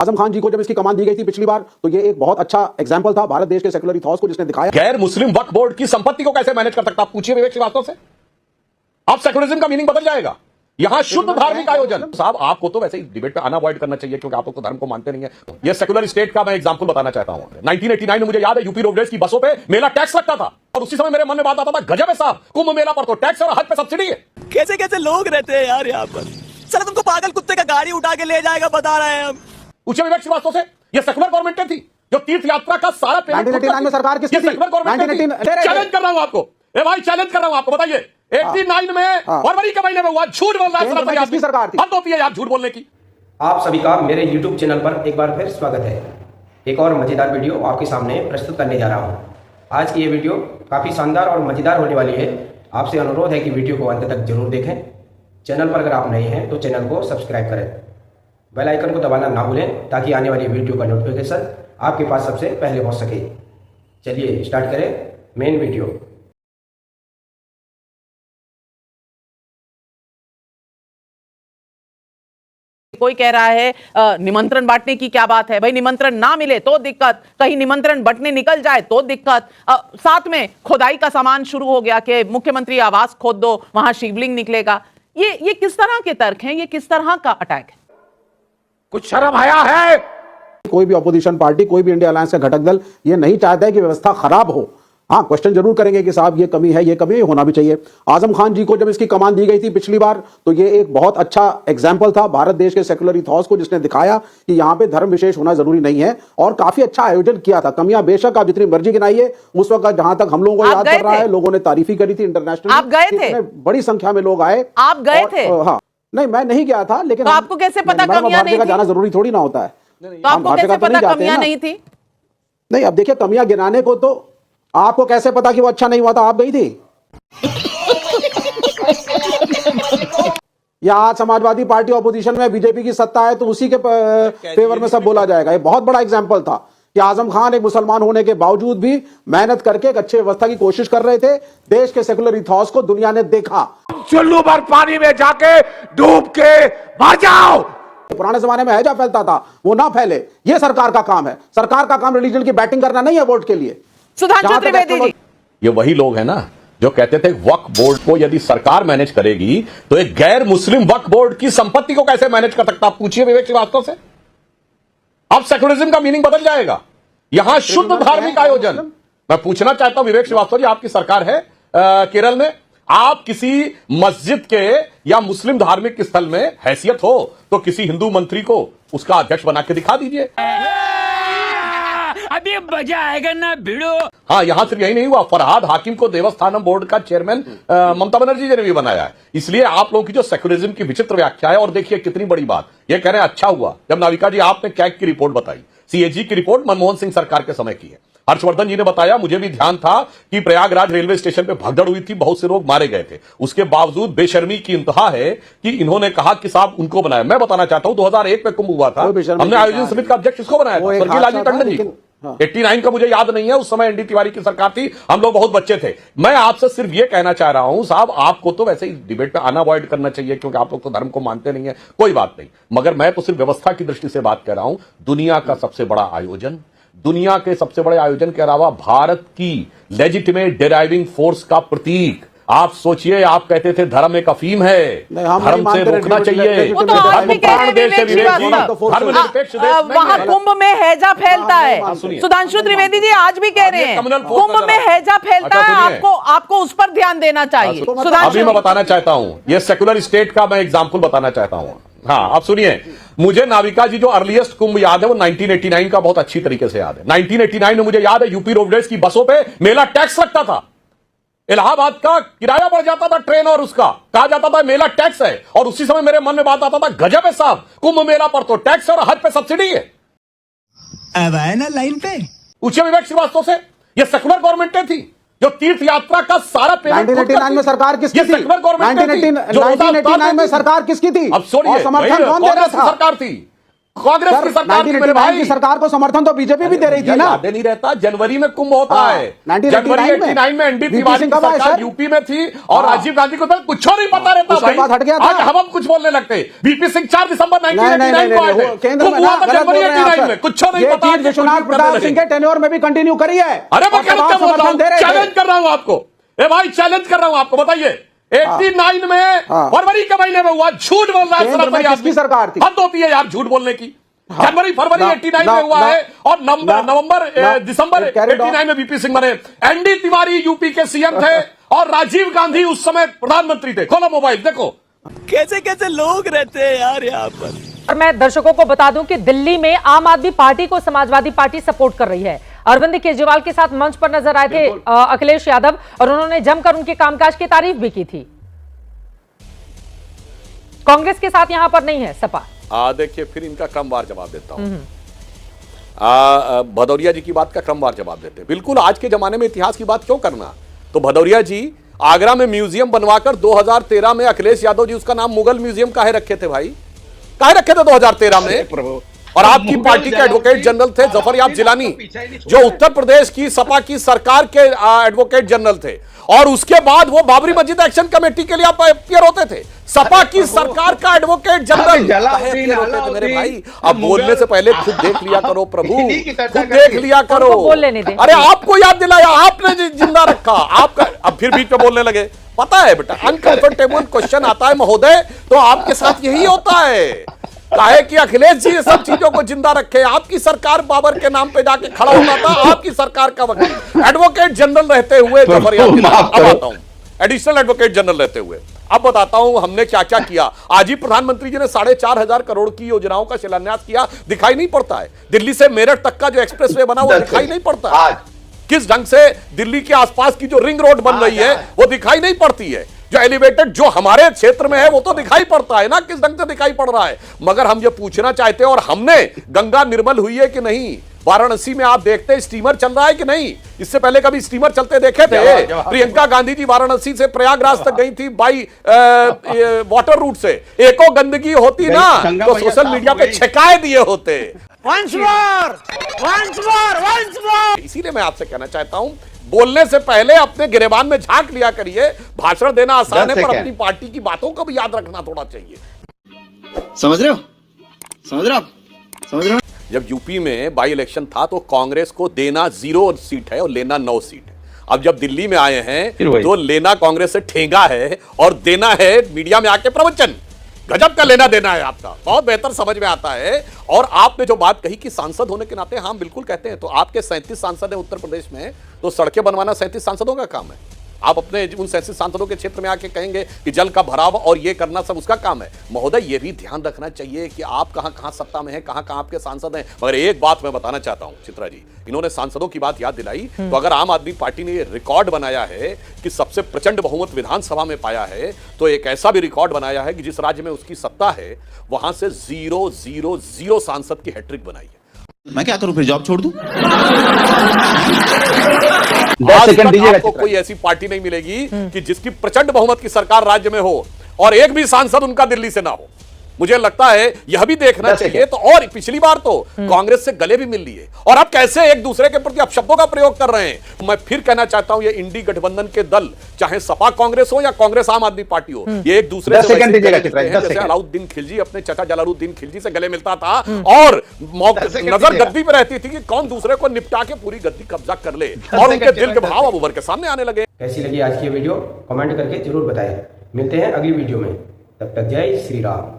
आजम खान जी को जब इसकी कमान दी गई थी पिछली बार, तो ये एक बहुत अच्छा एग्जाम्पल था भारत देश के सेकुलर इथॉस को, जिसने दिखाया गैर मुस्लिम वक्फ बोर्ड की संपत्ति को कैसे मैनेज कर सकता, आप पूछिए विवेक श्रीवास्तव से। अब सेकुलरिज्म का मीनिंग बदल जाएगा। यहां शुद्ध धार्मिक आयोजन। साहब आपको तो वैसे ही डिबेट पे आना अवॉइड करना चाहिए, क्योंकि आप लोग तो धर्म को मानते नहीं है। ये सेकुलर स्टेट का मैं एग्जांपल बताना चाहता हूं। 1989 में मुझे याद है यूपी रोडवेज की बसों पे मेला टैक्स लगता था, और उसी समय मेरे मन में बात आता था, गजब है साहब, कुंभ मेला पर तो टैक्स और हज पे सब्सिडी है। कैसे कैसे लोग रहते हैं यार यहाँ पर। चलो तुमको पागल कुत्ते का गाड़ी उठा के ले जाएगा, बता रहे हैं हम। पूछिए विवेक श्रीवास्तव से। ये सेकुलर गवर्नमेंट थी जो तीर्थ यात्रा का सारा पेमेंट 1989 में सरकार किसकी थी? सेकुलर गवर्नमेंट चैलेंज कर रहा हूं आपको। ए भाई चैलेंज कर रहा हूं आपको, बताइए 89 में फरवरी के महीने में हुआ, झूठ बोल रहा है। किसकी सरकार थी? हद होती है यार झूठ बोलने की। आप सभी का मेरे YouTube चैनल पर एक बार फिर स्वागत है। एक और मज़ेदार वीडियो आपके सामने प्रस्तुत करने जा रहा हूं। आज की ये वीडियो काफ़ी शानदार और मज़ेदार होने वाली है। आपसे अनुरोध है कि वीडियो को अंत तक जरूर देखें। चैनल पर अगर आप नए हैं तो चैनल को सब्सक्राइब करें, बेल आइकन को दबाना ना भूलें, ताकि आने वाली वीडियो का नोटिफिकेशन आपके पास सबसे पहले पहुँच सके। चलिए स्टार्ट करें मेन वीडियो। कोई कह रहा है निमंत्रण बांटने की क्या बात है भाई, निमंत्रण ना मिले तो दिक्कत, कहीं निमंत्रण बंटने निकल जाए तो दिक्कत। साथ में खुदाई का सामान शुरू हो गया कि मुख्यमंत्री आवास खोद दो, वहां शिवलिंग निकलेगा। ये किस तरह के तर्क हैं, ये किस तरह का अटैक है? कुछ शर्म आया है? कोई भी अपोजिशन पार्टी, कोई भी इंडिया अलायंस का घटक दल ये नहीं चाहता है कि व्यवस्था खराब हो। हाँ, क्वेश्चन जरूर करेंगे कि साहब ये कमी है, ये कमी है, होना भी चाहिए। आजम खान जी को जब इसकी कमान दी गई थी पिछली बार, तो ये एक बहुत अच्छा एग्जाम्पल था भारत देश के सेकुलर इथॉस को, जिसने दिखाया कि यहाँ पे धर्म विशेष होना जरूरी नहीं है, और काफी अच्छा आयोजन किया था। कमियां बेशक आप जितनी मर्जी गिनाइए, उस वक्त जहां तक हम लोगों को याद कर रहा है, लोगों ने तारीफी करी थी इंटरनेशनल। आप गए थे? बड़ी संख्या में लोग आए। आप गए थे? हाँ, नहीं मैं नहीं गया था, लेकिन तो आपको कैसे पता कमियां नहीं थी? जाना जरूरी थोड़ी ना होता है। तो आपको कैसे पता कमियां नहीं थी? नहीं, अब देखिए कमियां गिनाने को तो आपको कैसे पता कि वो अच्छा नहीं हुआ था? आप गई थी या आज समाजवादी पार्टी ऑपोजिशन में, बीजेपी की सत्ता है तो उसी के फेवर में सब बोला जाएगा? ये बहुत बड़ा एग्जांपल था कि आजम खान एक मुसलमान होने के बावजूद भी मेहनत करके एक अच्छी व्यवस्था की कोशिश कर रहे थे। देश के सेकुलर इथॉस को दुनिया ने देखा। चुल्लू भर पानी में जाके डूब के मर जाओ। पुराने जमाने में हैजा फैलता था, वो ना फैले। ये सरकार का काम है। सरकार का काम रिलीजन की बैटिंग करना नहीं है वोट के लिए। सुधांशु त्रिवेदी जी, ये वही लोग हैं ना जो कहते थे वक्फ बोर्ड को यदि सरकार मैनेज करेगी तो एक गैर मुस्लिम वक्फ बोर्ड की संपत्ति को कैसे मैनेज कर सकता, आप पूछिए विवेक श्रीवास्तव से। अब सेकुलरिज्म का मीनिंग बदल जाएगा। यहां शुद्ध धार्मिक आयोजन। मैं पूछना चाहता हूं विवेक श्रीवास्तव जी, आपकी सरकार है केरल में, आप किसी मस्जिद के या मुस्लिम धार्मिक स्थल में हैसियत हो तो किसी हिंदू मंत्री को उसका अध्यक्ष बना के दिखा दीजिए। अभी मजा आएगा ना भिड़ो। हाँ, यहां सिर्फ यही नहीं हुआ, फरहाद हाकिम को देवस्थानम बोर्ड का चेयरमैन ममता बनर्जी जी ने भी बनाया है। इसलिए आप लोगों की जो सेकुलरिज्म की विचित्र व्याख्या है, और देखिए कितनी बड़ी बात, ये कह रहे हैं अच्छा हुआ जब नाविका जी आपने कैग की रिपोर्ट बताई। सीएजी की रिपोर्ट मनमोहन सिंह सरकार के समय की है। हर्षवर्धन जी ने बताया, मुझे भी ध्यान था कि प्रयागराज रेलवे स्टेशन पे भगदड़ हुई थी, बहुत से लोग मारे गए थे। उसके बावजूद बेशर्मी की इंतहा है कि इन्होंने कहा कि साहब उनको बनाया। मैं बताना चाहता हूं 2001 में कुंभ हुआ था, हमने आयोजन समिति का अध्यक्ष किसको बनाया था? स्वर्गीय लालजी टंडन जी को। 89 का मुझे याद नहीं है, उस समय एनडी तिवारी की सरकार थी, हम लोग बहुत बच्चे थे। मैं आपसे सिर्फ ये कहना चाह रहा हूं साहब, आपको तो वैसे ही डिबेट पे आना अवॉइड करना चाहिए, क्योंकि आप लोग तो धर्म को मानते नहीं है। कोई बात नहीं, मगर मैं तो सिर्फ व्यवस्था की दृष्टि से बात कर रहा हूं। दुनिया का सबसे बड़ा आयोजन, दुनिया के सबसे बड़े आयोजन के अलावा भारत की लेजिटिमेट डिराइविंग फोर्स का प्रतीक। आप सोचिए, आप कहते थे धर्म एक अफीम है, धर्म से रोकना चाहिए। वहां कुंभ में हैजा फैलता है। सुधांशु त्रिवेदी जी आज भी कह रहे हैं कुंभ में हैजा फैलता है, आपको उस पर ध्यान देना चाहिए। अभी मैं बताना चाहता हूं, ये सेकुलर स्टेट का मैं एग्जाम्पल बताना चाहता हूं। हाँ, आप सुनिए, मुझे नाविका जी जो अर्लीस्ट कुंभ याद है वो 1989 का बहुत अच्छी तरीके से याद है। 1989 में मुझे याद है यूपी रोडवेज की बसों पे मेला टैक्स लगता था। इलाहाबाद का किराया बढ़ जाता था ट्रेन, और उसका कहा जाता था मेला टैक्स है, और उसी समय मेरे मन में बात आता था, गजब है साहब, कुंभ मेला पर तो टैक्स और हज पे सब्सिडी है। अब आए ना लाइन पे। पूछिए विवेक श्रीवास्तव से। ये सेकुलर गवर्नमेंट थी जो तीर्थ यात्रा का सारा पेमेंट 1989 में सरकार किसकी थी? 1989 में सरकार किसकी थी? अब सोनिए, समर्थन कौन दे रहा था? सरकार थी कांग्रेस की सरकार थी मेरे 1989 भाई। की सरकार को समर्थन तो बीजेपी भी दे रही थी ना। याद नहीं रहता, जनवरी में कुंभ होता हाँ, है। 1989 जनवरी 89 में एनडी तिवारी की सरकार यूपी में थी और राजीव गांधी को तो कुछ नहीं पता रहता उसके भाई। बाद हट गया था। आज हम कुछ बोलने लगते। बीपी सिंह 4 दिसंबर 1989 को आए थे। केंद्र में कुंभ हुआ था जनवरी 89 में, कुछ नहीं ये पता। चीज विश्वनाथ प्रताप सिंह के टेन्योर में भी कंटिन्यू करी है। अरे मैं क्या बोल रहा हूं, चैलेंज कर रहा हूं आपको। ए भाई चैलेंज कर रहा हूं आपको, बताइए 89 में फरवरी के महीने में हुआ, झूठ बोल रहा है। केंद्र में किसकी सरकार थी? हद होती है यार झूठ बोलने की। जनवरी फरवरी 89 में हुआ है और दिसंबर 89 में बीपी सिंह बने। एनडी तिवारी यूपी के सीएम थे और राजीव गांधी उस समय प्रधानमंत्री थे। खोलो मोबाइल देखो। कैसे कैसे लोग रहते हैं यार यहाँ पर। और मैं दर्शकों को बता दूं कि दिल्ली में आम आदमी पार्टी को समाजवादी पार्टी सपोर्ट कर रही है। अरविंद केजरीवाल के साथ मंच पर नजर आए थे अखिलेश यादव और उन्होंने जमकर उनके कामकाज की तारीफ भी की थी। कांग्रेस के साथ यहां पर नहीं है सपा। देखिए फिर इनका क्रमवार जवाब देता हूं। भदौरिया जी की बात का क्रमवार जवाब देते हैं। बिल्कुल, आज के जमाने में इतिहास की बात क्यों करना। तो भदौरिया जी आगरा में म्यूजियम बनवाकर 2013 में अखिलेश यादव जी उसका नाम मुगल म्यूजियम काहे रखे थे भाई, काहे रखे थे 2013 में। और आपकी पार्टी के एडवोकेट जनरल थे जफर याब जिलानी, जो उत्तर प्रदेश की सपा की सरकार के एडवोकेट जनरल थे। और उसके बाद वो बाबरी मस्जिद एक्शन कमेटी के लिए आप अपियर होते थे। सपा की सरकार का एडवोकेट जनरल होते थे मेरे भाई। अब बोलने से पहले खुद देख लिया करो प्रभु, खुद देख लिया करो। अरे आपको याद दिलाया, आपने जिंदा रखा आपका, अब फिर बीच में बोलने लगे। पता है बेटा, अनकंफर्टेबल क्वेश्चन आता है महोदय तो आपके साथ यही होता है। काहे कि अखिलेश जी ये सब चीजों को जिंदा रखे। आपकी सरकार बाबर के नाम पे जाके खड़ा होता था, आपकी सरकार का वकील एडवोकेट जनरल रहते हुए जफर याब जिलानी। अब आता हूं एडिशनल एडवोकेट जनरल रहते हुए अब बताता हूं हमने क्या क्या किया। आज ही प्रधानमंत्री जी ने 4,500 करोड़ की योजनाओं का शिलान्यास किया, दिखाई नहीं पड़ता है। दिल्ली से मेरठ तक का जो एक्सप्रेसवे बना वो दिखाई नहीं पड़ता है। किस ढंग से दिल्ली के आसपास की जो रिंग रोड बन रही है वो दिखाई नहीं पड़ती है। जो एलिवेटेड जो हमारे क्षेत्र में है वो तो दिखाई पड़ता है ना, किस ढंग से दिखाई पड़ रहा है। मगर हम ये पूछना चाहते हैं, और हमने गंगा निर्मल हुई है कि नहीं, वाराणसी में आप देखते हैं स्टीमर चल रहा है कि नहीं। इससे पहले कभी स्टीमर चलते देखे थे? प्रियंका गांधी जी वाराणसी से प्रयागराज तक गई थी बाई वाटर रूट से। एको गंदगी होती ना तो सोशल मीडिया पे छकाए दिए होते। इसीलिए मैं आपसे कहना चाहता हूं, बोलने से पहले अपने गिरेबान में झांक लिया करिए। भाषण देना आसान है पर अपनी पार्टी की बातों को भी याद रखना थोड़ा चाहिए। समझ रहे हो, समझ रहे हो, समझ रहे हो। जब यूपी में बाई इलेक्शन था तो कांग्रेस को देना 0 सीट है और लेना 9 सीट है। अब जब दिल्ली में आए हैं तो लेना कांग्रेस से ठेंगा है और देना है मीडिया में आके प्रवचन। गजब का लेना देना है आपका, बहुत बेहतर समझ में आता है। और आपने जो बात कही कि सांसद होने के नाते हम बिल्कुल कहते हैं, तो आपके 37 सांसद हैं उत्तर प्रदेश में, तो सड़कें बनवाना 37 सांसदों का काम है। आप अपने उन 37 सांसदों के क्षेत्र में आके कहेंगे कि जल का भराव और ये करना सब उसका काम है। महोदय ये भी ध्यान रखना चाहिए कि आप कहां कहां सत्ता में हैं, कहां कहां आपके सांसद हैं। मगर एक बात मैं बताना चाहता हूं चित्रा जी, इन्होंने सांसदों की बात याद दिलाई, तो अगर आम आदमी पार्टी ने ये रिकॉर्ड बनाया है कि सबसे प्रचंड बहुमत विधानसभा में पाया है, तो एक ऐसा भी रिकॉर्ड बनाया है कि जिस राज्य में उसकी सत्ता है वहां से 0 सांसद की हैट्रिक बनाई है। मैं क्या करूं, फिर जॉब छोड़ दूं? 10 सेकंड दीजिएगा। आपको कोई ऐसी पार्टी नहीं मिलेगी कि जिसकी प्रचंड बहुमत की सरकार राज्य में हो और एक भी सांसद उनका दिल्ली से ना हो। मुझे लगता है यह भी देखना चाहिए। तो और पिछली बार तो कांग्रेस से गले भी मिल लिए और अब कैसे एक दूसरे के प्रति अपशब्दों का प्रयोग कर रहे हैं। मैं फिर कहना चाहता हूं, ये इंडी गठबंधन के दल, चाहे सपा कांग्रेस हो या कांग्रेस आम आदमी पार्टी हो, ये एक दूसरे से जैसे अलाउद्दीन खिलजी अपने चाचा जलालुद्दीन खिलजी से गले मिलता था और नजर गद्दी पे रहती थी कि कौन दूसरे को निपटा के पूरी गद्दी कब्जा कर ले, और उनके दिल के भाव अब उभर के सामने आने लगे। कैसी लगी आज की वीडियो कमेंट करके जरूर बताएं। मिलते हैं अगली वीडियो में, तब तक जय श्री राम।